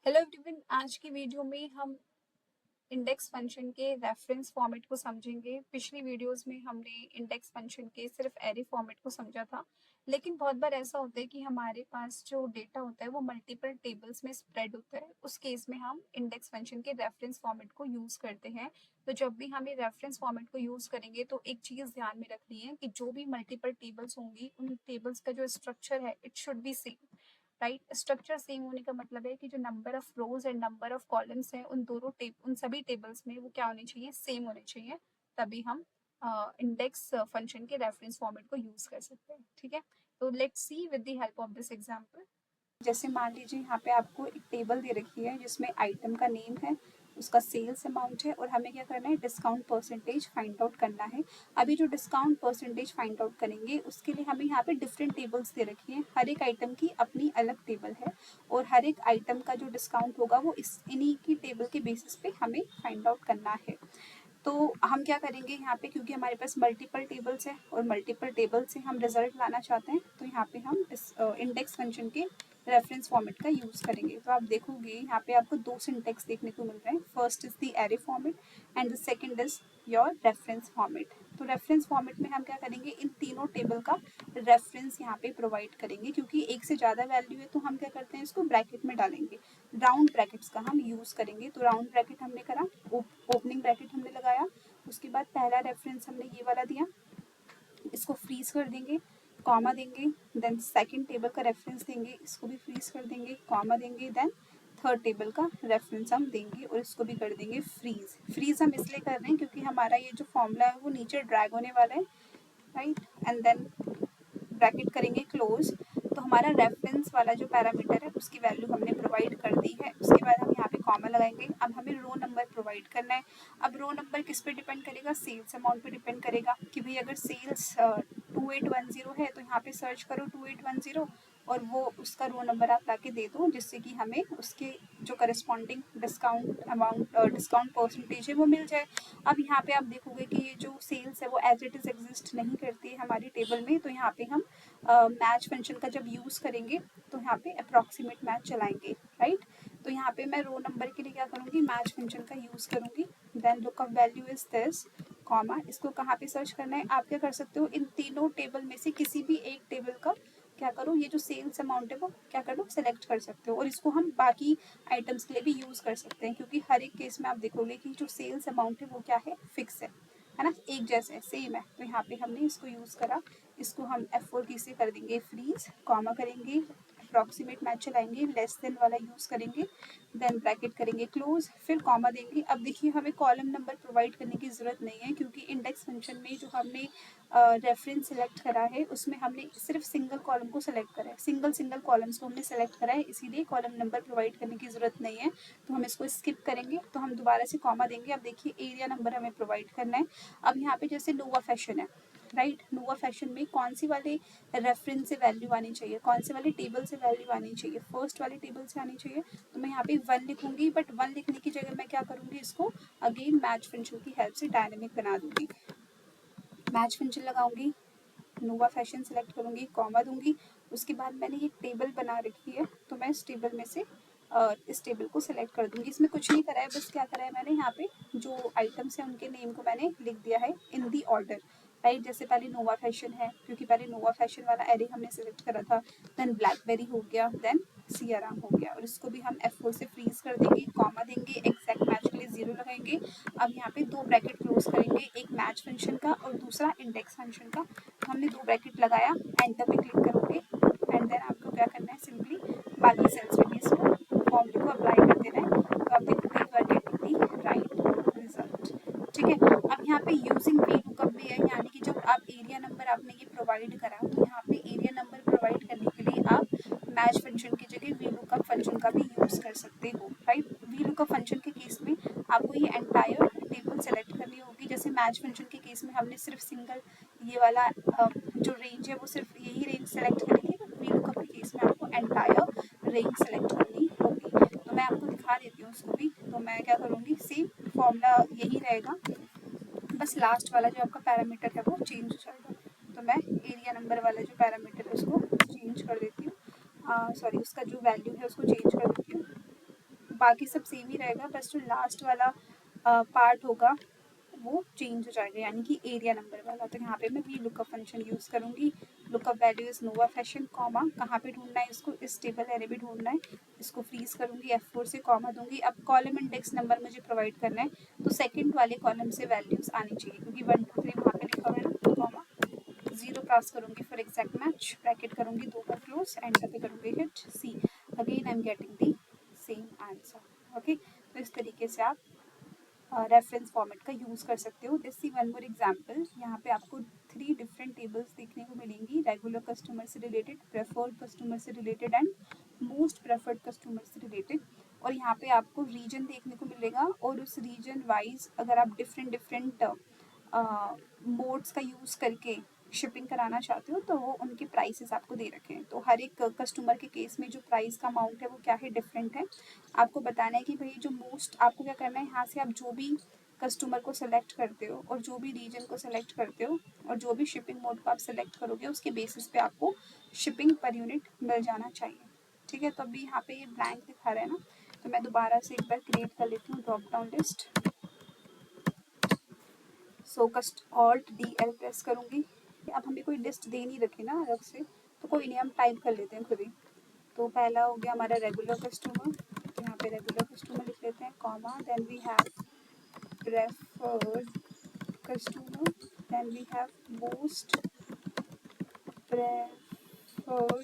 Hello everyone, आज की video में हम इंडेक्स फंक्शन के रेफरेंस फॉर्मेट को समझेंगे। पिछली वीडियोस में हमने इंडेक्स फंक्शन के सिर्फ एरे फॉर्मेट को समझा था, लेकिन बहुत बार ऐसा होता है कि हमारे पास जो डेटा होता है वो मल्टीपल टेबल्स में स्प्रेड होता है। उस केस में हम इंडेक्स फंक्शन के रेफरेंस फॉर्मेट को यूज करते हैं। तो जब भी हम ये रेफरेंस फॉर्मेट को यूज करेंगे तो एक चीज ध्यान में रखनी है कि जो भी मल्टीपल टेबल्स होंगी उन टेबल्स का जो स्ट्रक्चर है it should be same. Right, structure same होने का मतलब है कि जो number of rose and number of columns हैं उन सभी टेबल्स में वो क्या होने चाहिए, सेम होने चाहिए। तभी हम इंडेक्स फंक्शन के रेफरेंस फॉर्मेट को यूज कर सकते हैं। ठीक है, तो let's see with the help of this example. जैसे मान लीजिए यहाँ पे आपको एक टेबल दे रखी है जिसमें आइटम का नेम है, उसका सेल्स अमाउंट है और हमें क्या करना है, डिस्काउंट परसेंटेज फाइंड आउट करना है। अभी जो डिस्काउंट परसेंटेज फाइंड आउट करेंगे उसके लिए हमें यहाँ पे डिफरेंट टेबल्स दे रखी है। हर एक आइटम की अपनी अलग टेबल है और हर एक आइटम का जो डिस्काउंट होगा वो इन्हीं की टेबल के बेसिस पे हमें फाइंड आउट करना है। तो हम क्या करेंगे यहाँ पे, क्योंकि हमारे पास मल्टीपल टेबल्स है और मल्टीपल टेबल से हम रिजल्ट लाना चाहते हैं, तो यहाँ पे हम इस इंडेक्स फंक्शन के रेफरेंस फॉर्मेट का यूज करेंगे। तो आप देखोगे यहाँ पे आपको दो सिंटेक्स देखने को मिल रहे हैं। First is the array format and the second is your reference format. तो रेफरेंस फॉर्मेट में हम क्या करेंगे, इन तीनों टेबल का रेफरेंस यहाँ पे प्रोवाइड करेंगे। क्योंकि एक से ज़्यादा वैल्यू है तो हम क्या करते हैं, इसको ब्रैकेट में डालेंगे। राउंड ब्रैकेट्स का हम यूज़ करेंगे। तो राउंड ब्रैकेट हमने करा, ओपनिंग ब्रैकेट हमने लगाया, उसके बाद पहला रेफरेंस हमने ये वाला दिया, इसको फ्रीज कर देंगे, कॉमा देंगे। देन सेकंड टेबल का रेफरेंस देंगे, इसको भी फ्रीज कर देंगे, कॉमा देंगे। देन थर्ड टेबल का रेफरेंस हम देंगे और इसको भी कर देंगे फ्रीज। फ्रीज हम इसलिए कर रहे हैं क्योंकि हमारा ये जो फॉर्मूला है वो नीचे ड्रैग होने वाला है। राइट, एंड देन ब्रैकेट करेंगे क्लोज। तो हमारा रेफरेंस वाला जो पैरामीटर है उसकी वैल्यू हमने प्रोवाइड कर दी है। उसके बाद हम यहाँ पे कॉमा लगाएंगे। अब हमें रो नंबर प्रोवाइड करना है। अब रो नंबर किस पे डिपेंड करेगा, सेल्स अमाउंट पे डिपेंड करेगा कि भाई अगर सेल्स 2810 है तो यहाँ पे सर्च करो 2810 और वो उसका रो नंबर आप लाके दे दो, जिससे कि हमें उसके जो corresponding discount amount discount percentage है वो मिल जाए। अब यहाँ पे आप देखोगे कि ये जो सेल्स है वो एज इट इज़ एग्जिस्ट नहीं करती है हमारी टेबल में। तो यहाँ पे हम मैच फंक्शन का जब यूज़ करेंगे तो यहाँ पे अप्रॉक्सीमेट मैच चलाएंगे। राइट, तो यहाँ पे मैं रो नंबर के लिए क्या करूँगी, मैच फंक्शन का यूज़ करूँगी। Then lookup value is this, comma. इसको कहाँ पे सर्च करना है, आप क्या कर सकते हो, इन तीनों टेबल में से किसी भी एक टेबल का क्या करो, ये जो सेल्स अमाउंट है वो क्या कर लो, सेलेक्ट कर सकते हो। और इसको हम बाकी आइटम्स के लिए भी यूज़ कर सकते हैं, क्योंकि हर एक केस में आप देखोगे कि जो सेल्स अमाउंट है वो क्या है, फिक्स है ना, एक जैसे है, सेम है। तो यहाँ पे हमने इसको यूज़ करा। इसको हम F4 की से कर देंगे फ्रीज, कॉमा करेंगे, अप्रॉक्सीमेट मैच चलाएंगे, लेस देन वाला यूज़ करेंगे, देन ब्रैकेट करेंगे क्लोज, फिर कॉमा देंगे। अब देखिए हमें कॉलम नंबर प्रोवाइड करने की ज़रूरत नहीं है, क्योंकि इंडेक्स फंक्शन में जो हमने रेफरेंस सेलेक्ट करा है उसमें हमने सिर्फ सिंगल कॉलम को सेलेक्ट करा है, सिंगल कॉलम्स को हमने सेलेक्ट करा है, इसीलिए कॉलम नंबर प्रोवाइड करने की ज़रूरत नहीं है। तो हम इसको स्किप करेंगे। तो हम दोबारा से कॉमा देंगे। अब देखिए एरिया नंबर हमें प्रोवाइड करना है। अब यहाँ पे जैसे नोवा फैशन है, राइट, नोवा फैशन में कौन सी वाले रेफरेंस से वैल्यू आनी चाहिए, कौन से वाले टेबल से वैल्यू आनी चाहिए, फर्स्ट वाले टेबल से आनी चाहिए। तो मैं यहाँ पे 1 लिखूंगी, बट 1 लिखने की जगह मैं क्या करूँगी, इसको अगेन मैच फंक्शन की हेल्प से डायनेमिक बना दूंगी। मैच फंक्शन लगाऊंगी, नोवा फैशन सेलेक्ट करूंगी, कॉमा दूंगी। उसके बाद मैंने ये टेबल बना रखी है तो मैं इस टेबल में से इस टेबल को सिलेक्ट कर दूंगी। इसमें कुछ नहीं करा है, बस क्या करा है मैंने, यहाँ पे जो आइटम्स हैं उनके नेम को मैंने लिख दिया है इन दी ऑर्डर। राइट, जैसे पहले नोवा फैशन है क्योंकि पहले नोवा फैशन वाला एरे हमने सेलेक्ट करा था। देन ब्लैकबेरी हो गया, देन सियाराम हो गया। और इसको भी हम F4 से फ्रीज कर देंगे, कॉमा देंगे, एग्जैक्ट मैच के लिए 0 लगाएंगे। अब यहाँ पे दो ब्रैकेट क्लोज करेंगे, एक मैच फंक्शन का और दूसरा इंडेक्स फंक्शन का। तो हमने दो ब्रैकेट लगाया, एंटर पे क्लिक करोगे एंड देन आपको क्या करना है, सिंपली बाकी सेल्स में भी इसको फॉर्मूले को अप्लाई कर देना है। तो आप देखोगे you are getting the right result. ठीक है, अब यहाँ पे यूजिंग वी लुकअप भी है, यानी कि जब आप एरिया नंबर आपने ये प्रोवाइड करा तो यहाँ पे एरिया नंबर प्रोवाइड करने के लिए आप मैच फंक्शन की जगह वी लुकअप फंक्शन का भी यूज कर सकते हो। राइट, वी लुकअप फंक्शन के केस में आपको ये एंटायर टेबल सेलेक्ट करनी होगी। जैसे मैच फंक्शन के केस में हमने सिर्फ सिंगल ये वाला जो रेंज है वो सिर्फ यही रेंज सेलेक्ट करेंगे, बट वी लुकअप के केस में आपको एंटायर रेंज सेलेक्ट करनी होगी। तो मैं आपको दिखा देती हूँ उसको भी। तो मैं क्या करूँगी, सेम फॉर्मूला यही रहेगा, बस लास्ट वाला जो आपका पैरामीटर है वो चेंज हो जाएगा। तो मैं एरिया नंबर वाला जो पैरामीटर है उसको चेंज कर देती हूँ, सॉरी उसका जो वैल्यू है उसको चेंज कर देती हूँ। बाकी सब सेम ही रहेगा, बस जो लास्ट वाला पार्ट होगा वो चेंज हो जाएगा, यानी कि एरिया नंबर वाला। तो यहाँ पे मैं वी लुकअप फंक्शन यूज़ करूँगी। Lookup value is Nova fashion comma, कहाँ पे ढूंढना है इसको, इस टेबल एरे में ढूंढना है, इसको फ्रीज करूँगी, F4 से कॉमा दूंगी। अब कॉलम इंडेक्स नंबर मुझे प्रोवाइड करना है, तो सेकंड वाले कॉलम से वैल्यूज आनी चाहिए, क्योंकि 1 2 3 वहाँ पे लिखा हुआ है ना, कॉमा 0 क्रॉस करूँगी फॉर एग्जैक्ट मैच, ब्रैकेट करूँगी, 2 बार क्लोज, एंटर पे करूँगी hit see, again I am getting the same answer. Okay, तो इस तरीके से आप रेफरेंस फॉर्मेट का यूज़ कर सकते हो। Let's see one more example. यहाँ पे आपको 3 डिफरेंट टेबल्स देखने को मिलेंगी, रेगुलर कस्टमर से रिलेटेड, प्रेफर्ड कस्टमर से related and most preferred customer से रिलेटेड। और यहाँ पे आपको रीजन देखने को मिलेगा, और उस रीजन वाइज अगर आप डिफरेंट डिफरेंट मोड्स का यूज़ करके शिपिंग कराना चाहते हो तो वो उनके प्राइसेस आपको दे रखे हैं। तो हर एक कस्टमर के केस में जो प्राइस का अमाउंट है वो क्या है, डिफरेंट है। आपको बताना है कि भाई जो मोस्ट, आपको क्या करना है, यहाँ से आप जो भी कस्टमर को सेलेक्ट करते हो और जो भी रीजन को सेलेक्ट करते हो और जो भी शिपिंग मोड को आप सेलेक्ट करोगे उसके बेसिस पे आपको शिपिंग पर यूनिट मिल जाना चाहिए। ठीक है, तो अभी यहाँ पे ये ब्लैंक दिखा रहा है ना, तो मैं दोबारा से एक बार क्रिएट कर लेती हूँ ड्रॉप डाउन लिस्ट। सो कस्ट ऑल्ट DL प्रेस करूँगी। अब हमें कोई लिस्ट दे नहीं रखी ना अलग से, तो कोई नहीं, हम टाइप कर लेते हैं खुद ही। तो पहला हो गया हमारा रेगुलर कस्टमर, तो यहाँ पे रेगुलर कस्टमर लिख लेते हैं, comma, then we have preferred customer, then we have most preferred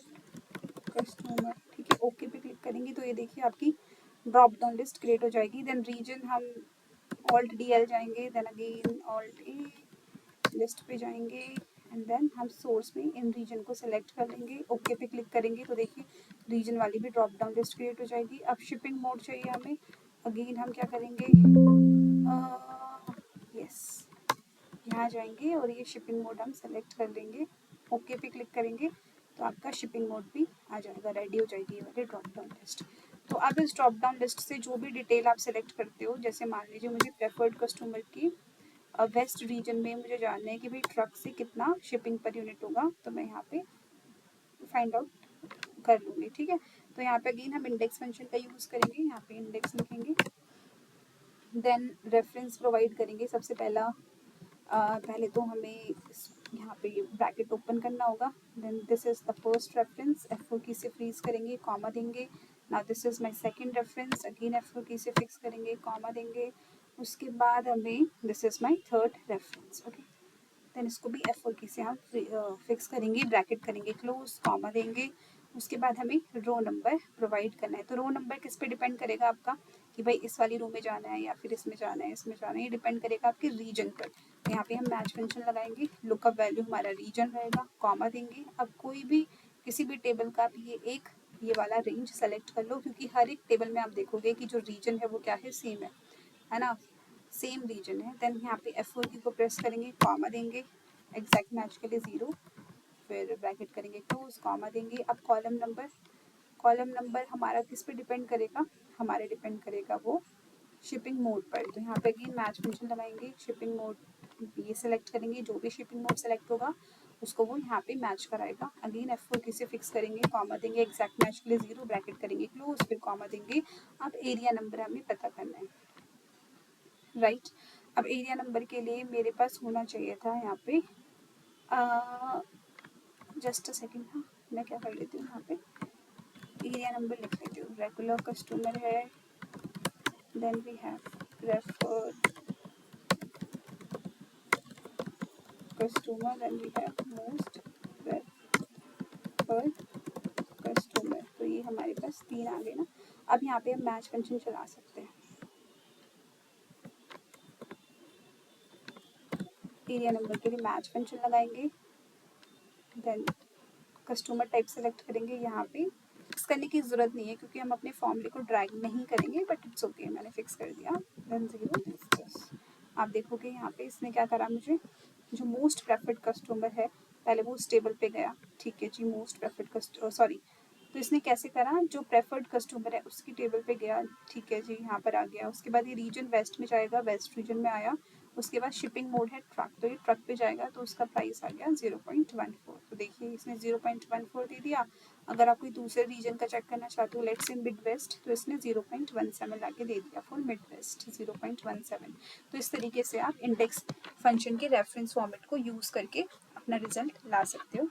customer. ठीक है, ओके पे क्लिक करेंगे तो ये देखिए आपकी ड्रॉप डाउन लिस्ट क्रिएट हो जाएगी। देन रीजन हम ऑल्ट DL जाएंगे, देन अगेन ऑल्ट ए, लिस्ट पे जाएंगे, एंड देन हम सोर्स में इन रीजन को सेलेक्ट कर लेंगे, ओके पे क्लिक करेंगे तो देखिए रीजन वाली भी ड्रॉप डाउन लिस्ट क्रिएट हो जाएगी। अब शिपिंग मोड चाहिए हमें, अगेन हम क्या करेंगे, यस, यहाँ जाएंगे और ये शिपिंग मोड हम सेलेक्ट कर लेंगे, ओके पे क्लिक करेंगे तो आपका शिपिंग मोड भी आ जाएगा, रेडी हो जाएगी ये वाली ड्रॉप डाउन लिस्ट। तो अब इस ड्रॉप डाउन लिस्ट से जो भी डिटेल आप सेलेक्ट करते हो, जैसे मान लीजिए मुझे प्रेफर्ड कस्टमर की वेस्ट रीजन में मुझे जानना है कि भाई ट्रक से कितना शिपिंग पर यूनिट होगा, तो मैं यहाँ पे फाइंड आउट कर लूँगी। ठीक है, तो यहाँ पे अगेन हम इंडेक्स फंक्शन का यूज़ करेंगे, यहाँ पे इंडेक्स लिखेंगे, देन रेफरेंस प्रोवाइड करेंगे। सबसे पहले तो हमें यहाँ पे ब्रैकेट ओपन करना होगा, then this is the first reference, F4 key से फ्रीज करेंगे, कॉमा देंगे। Now this is my second reference, again F4 key से फिक्स करेंगे, कॉमा देंगे। उसके बाद हमें this is my third reference. Okay, then इसको भी F4 की से हम फिक्स करेंगे, ब्रैकेट करेंगे, क्लोज, कॉमा देंगे। उसके बाद हमें रो नंबर प्रोवाइड करना है। तो रो नंबर किस पे डिपेंड करेगा आपका, कि भाई इस वाली रो में जाना है या फिर इसमें जाना है, इसमें जाना है, ये डिपेंड करेगा आपके रीजन पर। तो यहाँ पे हम मैच फंक्शन लगाएंगे, लुकअप वैल्यू हमारा रीजन रहेगा, कॉमा देंगे। अब कोई भी किसी भी टेबल का आप ये वाला रेंज सेलेक्ट कर लो, क्योंकि हर एक टेबल में आप देखोगे कि जो रीजन है वो क्या है, सेम है ना, सेम रीजन है। देन यहाँ पे F4 की को प्रेस करेंगे, कॉमा देंगे, एग्जैक्ट मैच के लिए 0, फिर ब्रैकेट करेंगे, क्लोज, कॉमा देंगे। अब कॉलम नंबर हमारा किस पे डिपेंड करेगा, हमारे डिपेंड करेगा वो शिपिंग मोड पर। तो यहाँ पे अगेन मैच फंक्शन लगाएंगे, शिपिंग मोड ये सेलेक्ट करेंगे, जो भी शिपिंग मोड सेलेक्ट होगा उसको वो यहाँ पे मैच कराएगा। अगेन F4 की से फिक्स करेंगे, कॉमा देंगे, एग्जैक्ट मैच के लिए 0, ब्रैकेट करेंगे, क्लोज, फिर कॉमा देंगे। अब एरिया नंबर हमें पता करना है, राइट। अब एरिया नंबर के लिए मेरे पास होना चाहिए था यहाँ पे, जस्ट अ सेकेंड, हाँ मैं क्या कर लेती हूँ, यहाँ पे एरिया नंबर लिख लेती हूँ। रेगुलर कस्टमर है, then we have preferred customer, then we have most preferred customer. तो ये हमारे पास 3 आ गए ना। अब यहाँ पे हम मैच फंक्शन चला सकते हैं, एरिया नंबर के लिए मैच फंक्शन लगाएंगे, देन कस्टमर टाइप सेलेक्ट करेंगे। यहाँ पे फिक्स करने की ज़रूरत नहीं है क्योंकि हम अपने फॉर्मूले को ड्रैग नहीं करेंगे, बट इट्स ओके, मैंने फिक्स कर दिया, देन 0। आप देखोगे यहाँ पे इसने क्या करा, मुझे जो मोस्ट प्रेफर्ड कस्टमर है पहले वो उस टेबल पे गया, ठीक है जी, मोस्ट प्रेफर्ड कस्टमर, सॉरी, तो इसने कैसे करा, जो प्रेफर्ड कस्टमर है उसकी टेबल पे गया, ठीक है जी, यहाँ पर आ गया। उसके बाद ये रीजन वेस्ट में जाएगा, वेस्ट रीजन में आया, उसके बाद शिपिंग मोड है ट्रक, तो ये ट्रक पे जाएगा तो उसका प्राइस आ गया 0.14। तो देखिए इसने 0.14 दे दिया। अगर आप कोई दूसरे रीजन का चेक करना चाहते हो, लेट्स इन मिड वेस्ट, तो इसने 0.17 लाके दे दिया फॉर मिड वेस्ट 0.17। तो इस तरीके से आप इंडेक्स फंक्शन के रेफरेंस फॉर्मेट को यूज़ करके अपना रिजल्ट ला सकते हो।